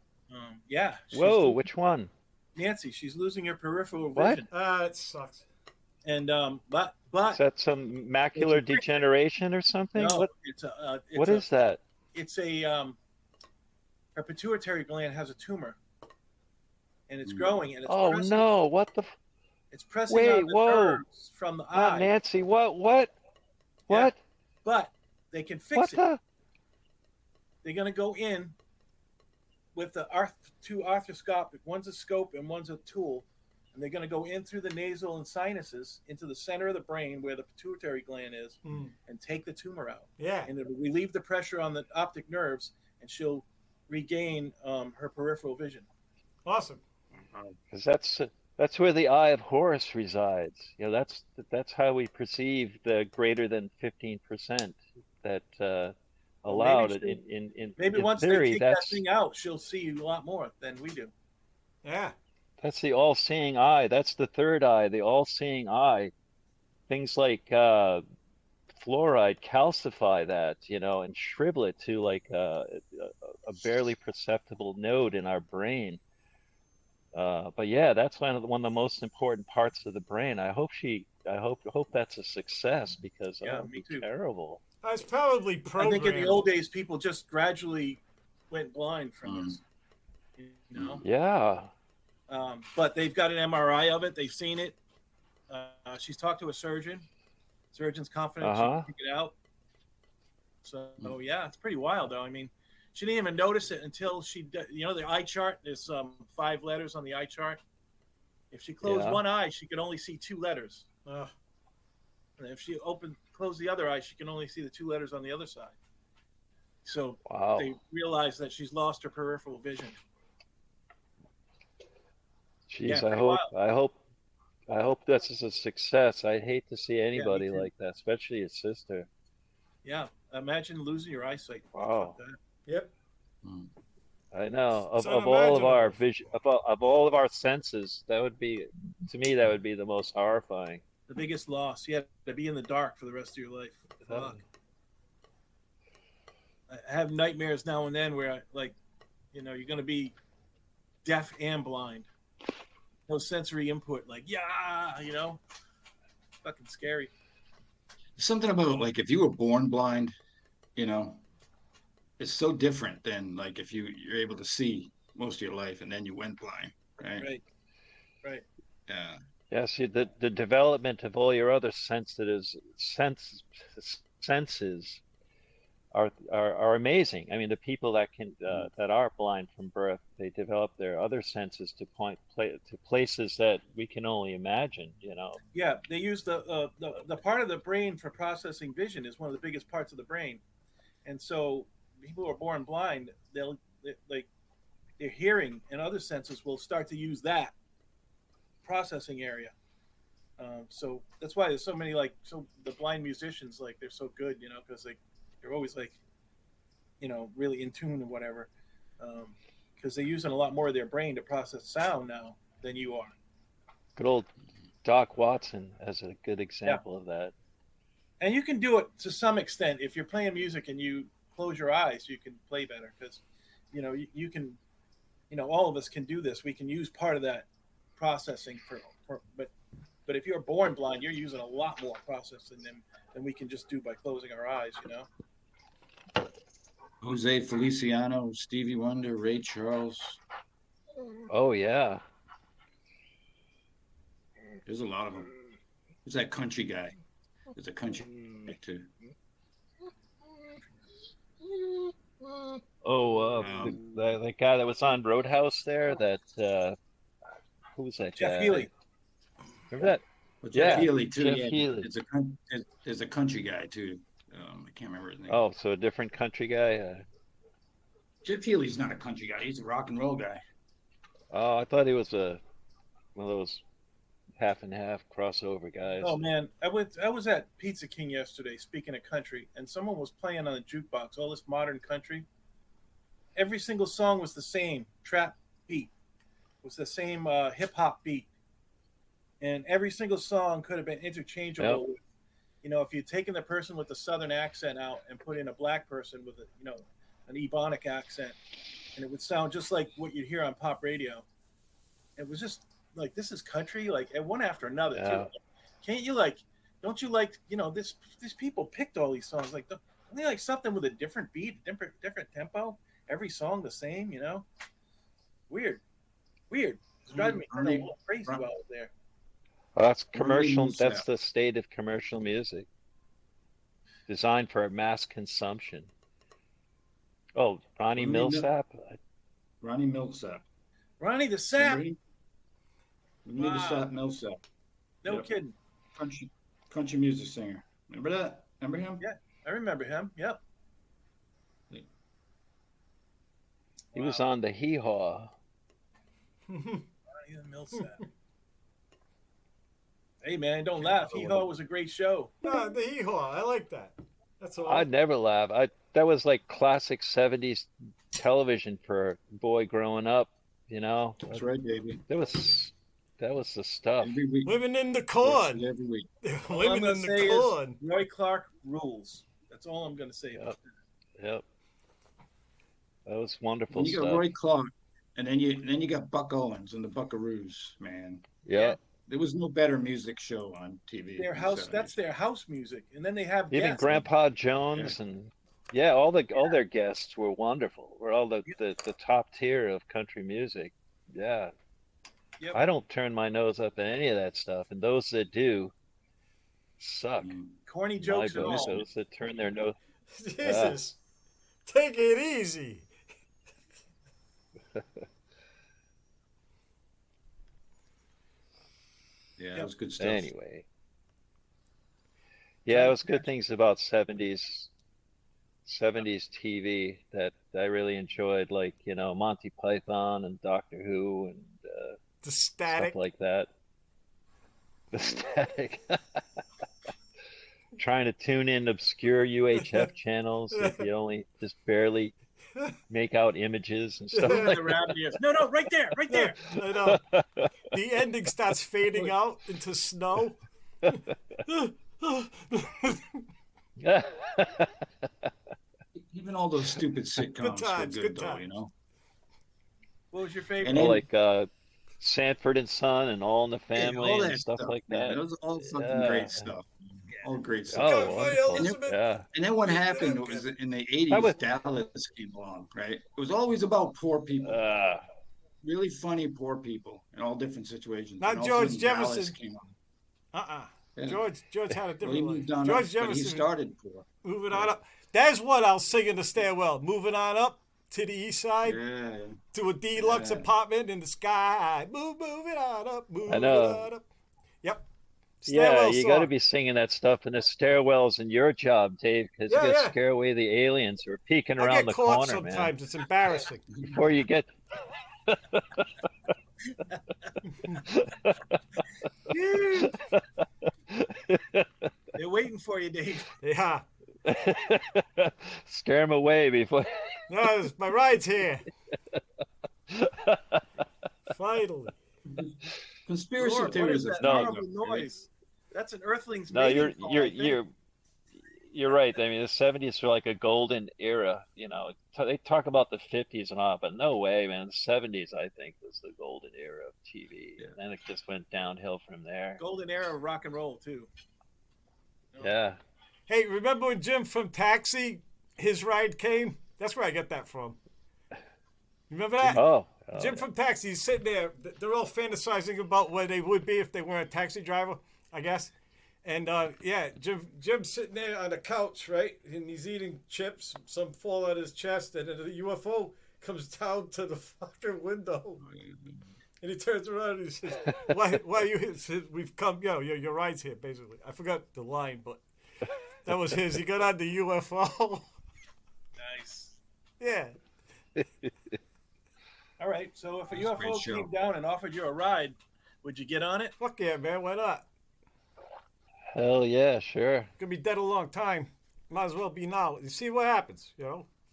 Yeah. she's whoa, losing- which one? Nancy, she's losing her peripheral What? vision. It sucks. And but Is that some macular degeneration or something? no, What? it's Is that? It's a her pituitary gland has a tumor. and it's growing, and it's Oh pressing, no! What the? it's pressing Wait! on the Whoa! nerves from the Not eye. Nancy. What? What? Yeah. What? But they can fix What it. the? They're going to go in with the two arthroscopic, one's a scope and one's a tool, and they're going to go in through the nasal and sinuses into the center of the brain where the pituitary gland is, and take the tumor out. Yeah. And it'll relieve the pressure on the optic nerves, and she'll regain her peripheral vision. Awesome. Because that's where the eye of Horus resides. You know, that's how we perceive the greater than 15% that allowed in Maybe once theory. they take that thing out, she'll see a lot more than we do. Yeah. That's the all-seeing eye. That's the third eye, the all-seeing eye. Things like fluoride calcify that, you know, and shrivel it to like a barely perceptible node in our brain. But yeah, that's one of the most important parts of the brain. I hope that's a success, because that would be terrible. It's probably programmed. I think in the old days, people just gradually went blind from this. You know? Yeah. But they've got an MRI of it. They've seen it. She's talked to a surgeon. Surgeon's confident she can take it out. So yeah, it's pretty wild though. I mean, she didn't even notice it until the eye chart. There's 5 letters on the eye chart. If she closed one eye, she could only see 2 letters. And if she closed the other eye, she can only see the 2 letters on the other side. So they realize that she's lost her peripheral vision. Jeez, I hope this is a success. I'd hate to see anybody like that, especially a sister. Yeah, imagine losing your eyesight. Wow. Yep. I know. Of all of our vision, of all of our senses, that would be the most horrifying. The biggest loss. You have to be in the dark for the rest of your life. Fuck. I have nightmares now and then where, you're going to be deaf and blind. No sensory input. Fucking scary. Something about, like, if you were born blind, you know, it's so different than, like, if you're able to see most of your life and then you went blind, right? Right. Yeah. Yes, the development of all your other senses are amazing. I mean, the people that are blind from birth, they develop their other senses to point to places that we can only imagine. You know. Yeah, they use the part of the brain for processing vision is one of the biggest parts of the brain, and so people who are born blind, their hearing and other senses will start to use that processing area. So that's why there's so many the blind musicians, they're so good, you know, because they're always really in tune or whatever, because they're using a lot more of their brain to process sound now than you are. Good old Doc Watson as a good example of that. And you can do it to some extent if you're playing music and you close your eyes, you can play better, because you can, all of us can do this. We can use part of that processing but if you're born blind, you're using a lot more processing than we can just do by closing our eyes, you know. Jose Feliciano, Stevie Wonder, Ray Charles. Oh yeah. There's a lot of them. There's that country guy. There's a country guy too. Oh, the guy that was on Roadhouse there. Who was that? Jeff Healey. Remember that? Well, Jeff Healey too. Jeff yeah, Healey. There's a country guy too. I can't remember his name. Oh, so a different country guy. Jeff Healey's not a country guy. He's a rock and roll guy. Oh, I thought he was one of those half and half crossover guys. Oh man, I was at Pizza King yesterday. Speaking of country, and someone was playing on a jukebox all this modern country. Every single song was the same trap beat. It was the same hip hop beat. And every single song could have been interchangeable. Yep. With, if you'd taken the person with the southern accent out and put in a black person with an Ebonic accent, and it would sound just like what you'd hear on pop radio. It was just like, this is country, and one after another. Yeah. Too. Can't you don't you these people picked all these songs, don't they like something with a different beat, different tempo, every song the same, Weird. It's driving me Ronnie- crazy Ron- while I was there. Well, that's Ronnie commercial. Millsap. That's the state of commercial music, designed for mass consumption. Oh, Ronnie Ronnie Mil- Millsap. Ronnie Millsap. Ronnie the Sap. Remember him? Ronnie Wow. Millsap, Millsap. No Yep. kidding. Country music singer. Remember that? Remember him? Yeah. I remember him. Yep. He was on the Hee Haw. Ronnie the Millsap. Hey man, don't laugh. Hee Haw was a great show. Nah, the hee-haw. I like that. That's all. I'd never laugh. That was like classic '70s television for a boy growing up. You know, That's right, baby. that was the stuff. Every week. Women in the corn. Every week. All I'm Women gonna in say the is corn. Roy Clark rules. That's all I'm gonna say about that. Yep, that was wonderful And you got stuff. Roy Clark, and then you got Buck Owens and the Buckaroos, man. Yeah, There was no better music show on TV. Their in the house. 70s. That's their house music, and then they have even guests. Grandpa Jones and yeah, all their guests were wonderful. Were all the top tier of country music. Yeah. Yep. I don't turn my nose up at any of that stuff, and those that do suck. Mm. Corny My jokes and book, all. those that turn their nose. Jesus. Take it easy. Yeah, that was good stuff. Anyway. Yeah, it was good things about '70s TV that I really enjoyed, like, you know, Monty Python and Doctor Who and The static. stuff like that. The Static. Trying to tune in obscure UHF channels that you only just barely make out images and stuff like The rabbit ears. No, right there, right there. I know. The ending starts fading out into snow. that. Even all those stupid sitcoms times, were good good, though, times. you know. What was your favorite? And Or then- like Sanford and Son and All in the Yeah, Family all and that stuff like man. that. It was all fucking Yeah. great stuff. All great stuff. Oh, Go for wonderful. Elizabeth. Yeah. And then what happened was in the 80s, That was- Dallas came along, right? It was always about poor people, really funny poor people in all different situations. Not And all of a George sudden, Dallas Jefferson. came on. Yeah. George had a Well, he different moved life. on George up, but he Jefferson started poor. moving on up. That's what I'll sing in the stairwell. Moving on up to the east side Yeah. to a deluxe Yeah. apartment in the sky. Moving on up. Moving know. on up. Yep. Yeah, Stairwell you got to song. be singing that stuff in the stairwells in your job, Dave, because Yeah, you got to yeah. scare away the aliens who are peeking I around get the caught corner, man. sometimes. It's embarrassing. Before you get They're waiting for you, Dave. Yeah. scare them away before. No, my ride's here. Finally. Conspiracy Lord, what theories is are that No. fun, horrible though, right? noise? That's an Earthling's. No, mating call, I think. you're right. I mean, the '70s were like a golden era. You know, they talk about the '50s and all, but no way, man. The '70s, I think, was the golden era of TV. Yeah. And then it just went downhill from there. Golden era of rock and roll too. Yeah. Hey, remember when Jim from Taxi, his ride came? That's where I get that from. Remember that? Oh. Jim from Taxi, he's sitting there. They're all fantasizing about where they would be if they weren't a taxi driver, I guess. And yeah, Jim's sitting there on the couch, right? And he's eating chips. Some fall out his chest, and then the UFO comes down to the fucking window. And he turns around and he says, "Why are you here?" He says, "We've come, your ride's here." Basically, I forgot the line, but that was his. He got on the UFO. Nice. Yeah. All right. So if a That's a great UFO show. came down and offered you a ride, would you get on it? Fuck yeah, man. Why not? Hell yeah, sure. Gonna be dead a long time. Might as well be now. You see what happens,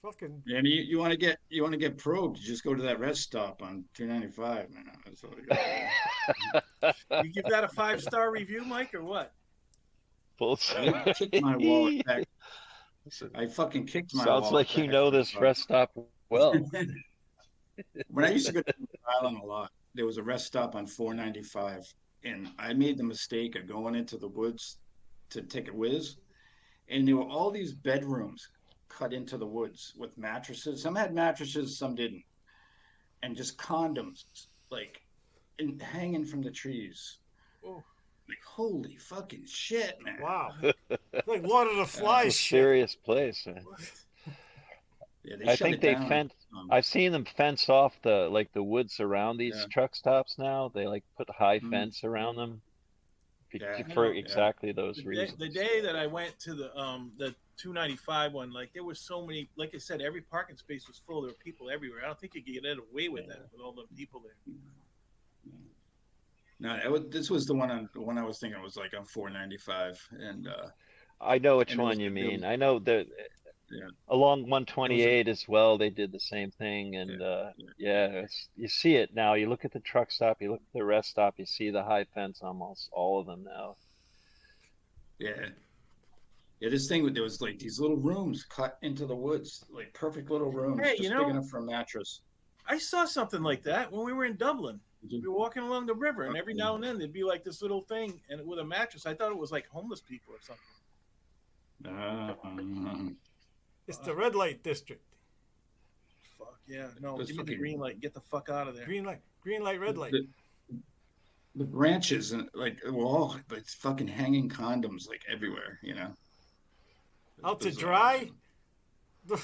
Fucking. And you want to get probed? You just go to that rest stop on 295, man. That's all you got. You give that a 5-star review, Mike, or what? Full I kicked my wallet back. I fucking kicked my wallet. Sounds like you back know from this the rest stop well. When I used to go to Rhode Island a lot, there was a rest stop on 495, and I made the mistake of going into the woods to take a whiz, and there were all these bedrooms cut into the woods with mattresses. Some had mattresses, some didn't, and just condoms, like and hanging from the trees. Oh. Like, holy fucking shit, man. Wow. Like Lord of the It's a Flies shit. serious place, man. What? Yeah, they I shut think it they down. fence. I've seen them fence off the woods around these Yeah. truck stops now. They like put high Mhm. fence around them Yeah. for Yeah. exactly those The day, reasons. the day that I went to the 295 one, like there was so many. Like I said, every parking space was full. There were people everywhere. I don't think you could get away with that with all the people there. No, this was the one I was thinking was like on 495, and I know which and it was one you it was, mean. I know that yeah, along it was 128 as well, they did the same thing, and yeah, you see it now. You look at the truck stop, you look at the rest stop, you see the high fence almost all of them now. yeah. Yeah, this thing there was like these little rooms cut into the woods, like perfect little rooms, Hey, just big enough for a mattress. I saw something like that when we were in Dublin. Did We you- were walking along the river, and every Okay. now and then there'd be like this little thing, and with a mattress. I thought it was like homeless people or something. It's the red light district. Fuck yeah! No, Those give me the fucking- green light. Get the fuck out of there. Green light, red light. The branches and like were all like fucking hanging condoms like everywhere, Out to Bizarre. dry? I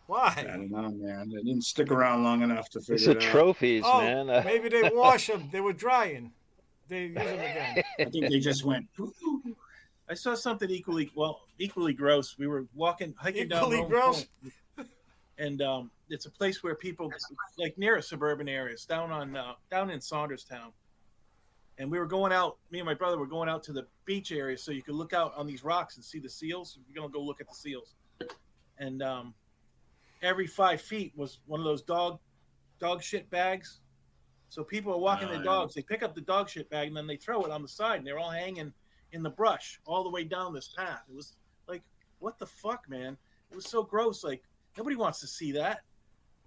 Why? don't know, man. They didn't stick around long enough to It's figure the it out. trophies, Oh, man. maybe they wash them. They were drying. They use them again. I think they just went. "Ooh." I saw something equally gross. We were hiking down Equally Rome gross? Point, and it's a place where people like near a suburban areas down in Saunderstown. And we were going out. Me and my brother were going out to the beach area so you could look out on these rocks and see the seals. We're gonna go look at the seals. And every 5 feet was one of those dog shit bags. So people are walking Oh, their yeah. dogs. They pick up the dog shit bag and then they throw it on the side, and they're all hanging in the brush all the way down this path. It was like, what the fuck, man? It was so gross. Like nobody wants to see that.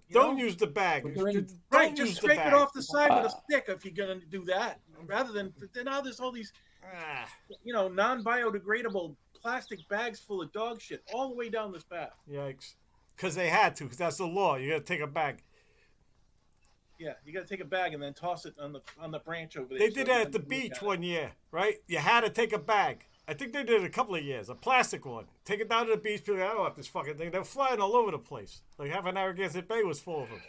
You Don't know? use the bag. But they're in- Don't Right, use just the scrape bag. it off the side with a Ah. stick if you're gonna do that, rather than now there's all these Ah, non-biodegradable plastic bags full of dog shit all the way down this path. yikes. Because they had to, because that's the law. You got to take a bag. Yeah, you got to take a bag and then toss it on the branch over there. They so did that you at the can look beach at it. one year, right? You had to take a bag. I think they did it a couple of years. A plastic one. Take it down to the beach. People, I don't want this fucking thing. They're flying all over the place. Like half an hour Narragansett Bay was full of them.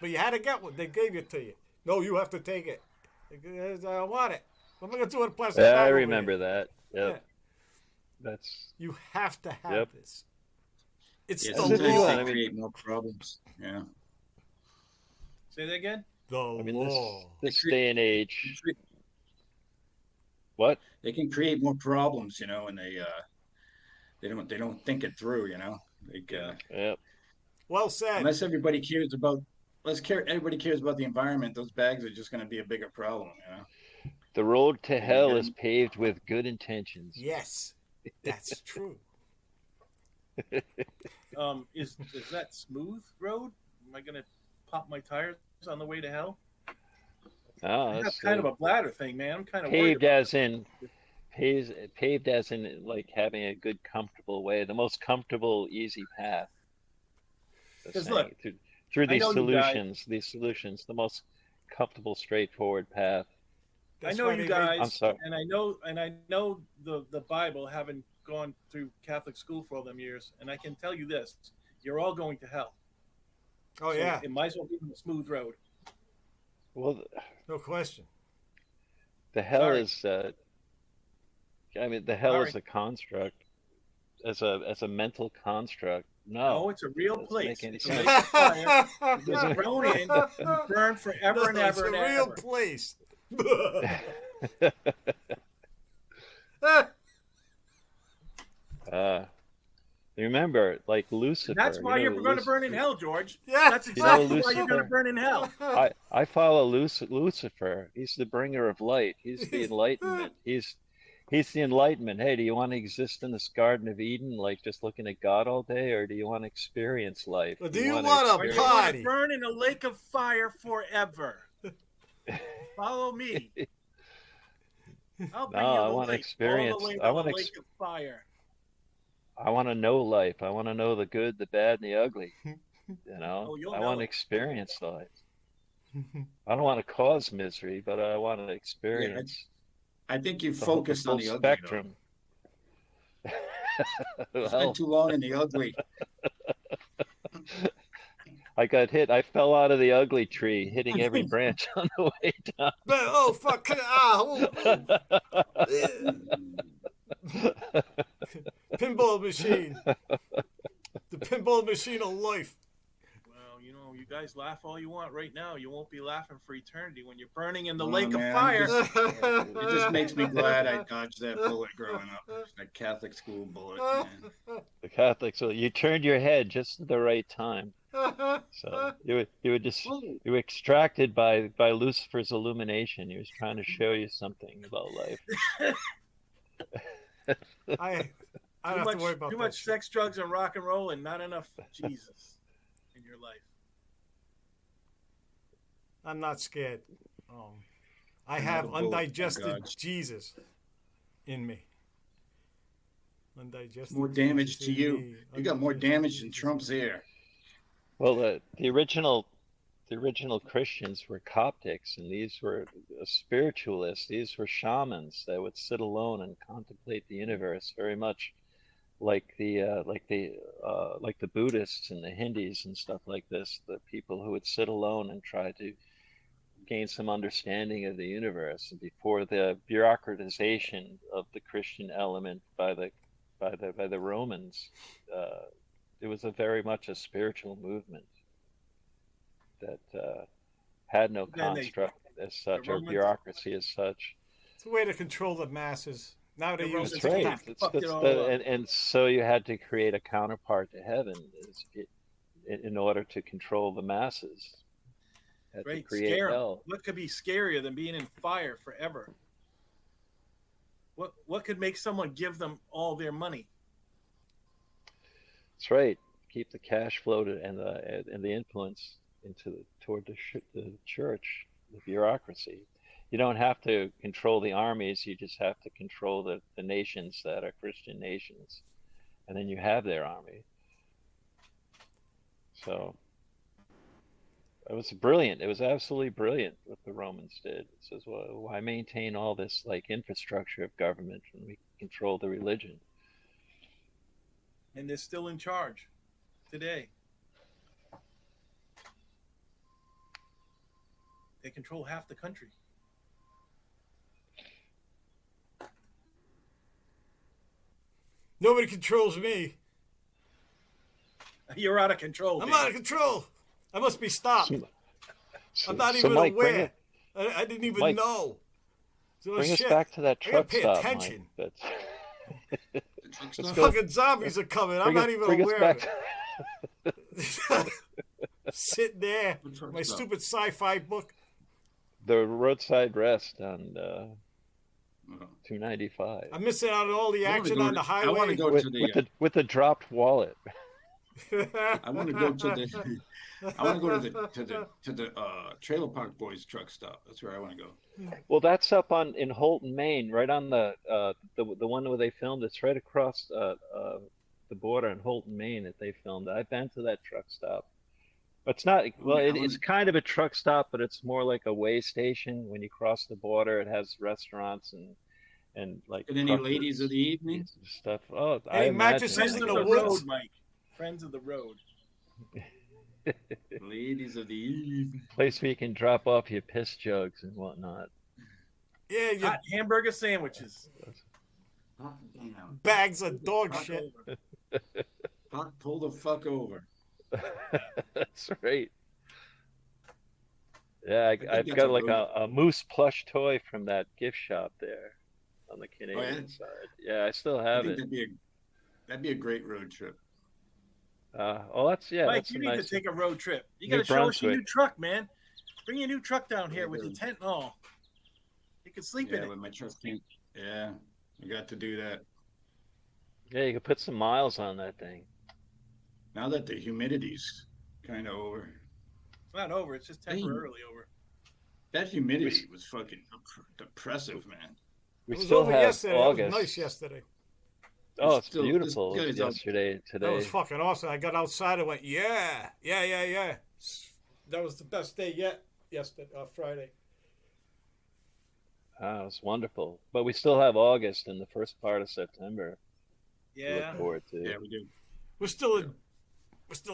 But you had to get one. They gave it to you. No, you have to take it. I don't want it. What am I going to do with a plastic Yeah, bag? I over remember here? that. Yep. Yeah. That's You have to have Yep. this. It's Yeah, the That's what you sometimes law. want. they I mean- create more problems. Yeah. Say that again. The I mean law. this day and age. What? They can create more problems, and they don't think it through, Like Yep. Well said. unless everybody cares about the environment, those bags are just going to be a bigger problem, The road to hell Yeah. is paved with good intentions. Yes, that's true. Is that smooth road? Am I gonna pop my tires on the way to hell? Oh, That's that's kind of a bladder thing, man. I'm kind of worried. paved as in like having a good, comfortable way, the most comfortable, easy path. They're 'Cause saying look, through I these know you guys- solutions, the most comfortable, straightforward path. I That's know why you they guys, I'm sorry. and I know the Bible, having gone through Catholic school for all them years, and I can tell you this: you're all going to hell. Oh So yeah, it might as well be a smooth road. Well, no question. the hell Sorry. is, the hell is Sorry. a construct, as a mental construct. No, No, it's a real doesn't place. make any It's a sense. lake of fire. It gets thrown in, and burned forever and No, it's ever a and real ever. place. Remember, like Lucifer. That's why you're going to burn in Lucifer- hell, George. Yeah. That's exactly why you're going to Lucifer- burn in hell. I follow Lucifer. He's the bringer of light. He's the enlightenment. He's the enlightenment. Hey, do you want to exist in this Garden of Eden, like just looking at God all day, or do you want to experience life? Well, do you want Or a you're party? going to burn in a lake of fire forever. Follow me. I'll bring No, you I the wanna light, experience- all the way I to wanna the lake of fire. I want to know life. I want to know the good, the bad, and the ugly. Oh, you'll I know want to it. experience life. I don't want to cause misery, but I want to experience I think you the whole, the focused on full the ugly, though. spectrum. You spent Well, too long in the ugly. I got hit. I fell out of the ugly tree, hitting every branch on the way down. But, oh, fuck. Pinball machine. The pinball machine of life. Well, you know, you guys laugh all you want right now. You won't be laughing for eternity when you're burning in the Oh, lake man, of fire. It just makes me glad I dodged that bullet growing up. That Catholic school bullet, man. The Catholics, so you turned your head just at the right time. So you were extracted by Lucifer's illumination. He was trying to show you something about life. I don't have to worry about too that much shit. sex, drugs, and rock and roll, and not enough Jesus in your life. I'm not scared. I Another have bullet, undigested oh God. Jesus in me. Undigested. More damage Jesus to in you. me. You got more Undigested damage than Jesus Trump's in me. ear. Well, the original Christians were Coptics, and these were spiritualists. These were shamans that would sit alone and contemplate the universe, very much like the Buddhists and the Hindus and stuff like this. The people who would sit alone and try to gain some understanding of the universe. And before the bureaucratization of the Christian element by the Romans, it was very much a spiritual movement that had no Then construct as such, or Romans- bureaucracy as such. It's a way to control the masses. Now they The use That's Romans right. TikTok. fucked it all up. And so you had to create a counterpart to heaven in order to control the masses. Had to Right? create Scare 'em. hell. What could be scarier than being in fire forever? What could make someone give them all their money? That's right. Keep the cash flow and the influence toward the church, the bureaucracy. You don't have to control the armies. You just have to control the nations that are Christian nations, and then you have their army. So it was brilliant. It was absolutely brilliant what the Romans did. It says, well, why maintain all this like infrastructure of government when we control the religion? And they're still in charge today. They control half the country. Nobody controls me. You're out of control. I'm Dave. out of control. I must be stopped. So, I'm not so even Mike, aware. I didn't even Mike, know. So, bring us shit. back to that I gotta truck pay stop, attention. Mike. The truck Let's stop. go. Fucking zombies are coming. I'm not even bring us aware back. of it. Sitting there, The truck my stop. stupid sci-fi book. The roadside rest on Oh. 295 I'm missing out on all the I wanna action go on to- the I highway. want to go with, to with the. the with the dropped wallet. I want to go to the. I want to go to the Trailer Park Boys truck stop. That's where I want to go. Well, that's up in Holton, Maine, right on the one where they filmed. It's right across the border in Holton, Maine that they filmed. I've been to that truck stop. But it's not well. Yeah, It's kind of a truck stop, but it's more like a way station. When you cross the border, it has restaurants and like. And any truckers ladies of the evening? and stuff. Oh, I Any imagine. mattresses Friends in of the the woods? road, Mike. Friends of the road. Ladies of the evening. Place where you can drop off your piss jugs and whatnot. Yeah, your Hot hamburger sandwiches. Damn. bags of dog Hot shit. Pull the fuck over. That's right. Yeah, think I've that's got a like road- a moose plush toy from that gift shop there on the Canadian yeah? side. Yeah, I still I have think it. that'd be a great road trip. Oh, that's Mike, that's you a need nice. to take a road trip. You New got to show us your new Brunswick. truck, man. Bring your new truck down here Yeah, with your dude. tent and all. You can sleep Yeah, in it. with my truck can't. Yeah, you got to do that. Yeah, you could put some miles on that thing. Now that the humidity's kind of over, It's not over. It's just temporarily over. that humidity was fucking depressive, man. We It was still over have yesterday. August. It was nice yesterday. Oh, it's Still- beautiful this guy's out- yesterday, That today. was fucking awesome. I got outside and went, yeah. That was the best day yet. yesterday, Friday. Ah, it's wonderful. But we still have August and the first part of September to Yeah. look forward to. Yeah, we do. We're still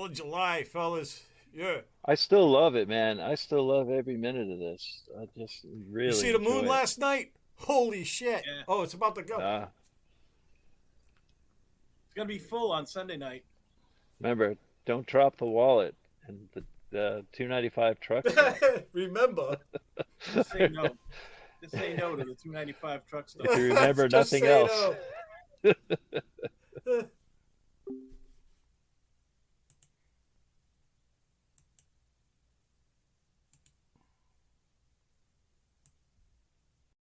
in July, fellas. Yeah. I still love it, man. I still love every minute of this. I just really You see the enjoy moon it. last night? Holy shit! Yeah. Oh, it's about to go. Ah, It's gonna be full on Sunday night. remember, don't drop the wallet and the 295 truck stop. Remember, Just say no. Just say no to the 295 truck stop. If you remember Just nothing say else. no.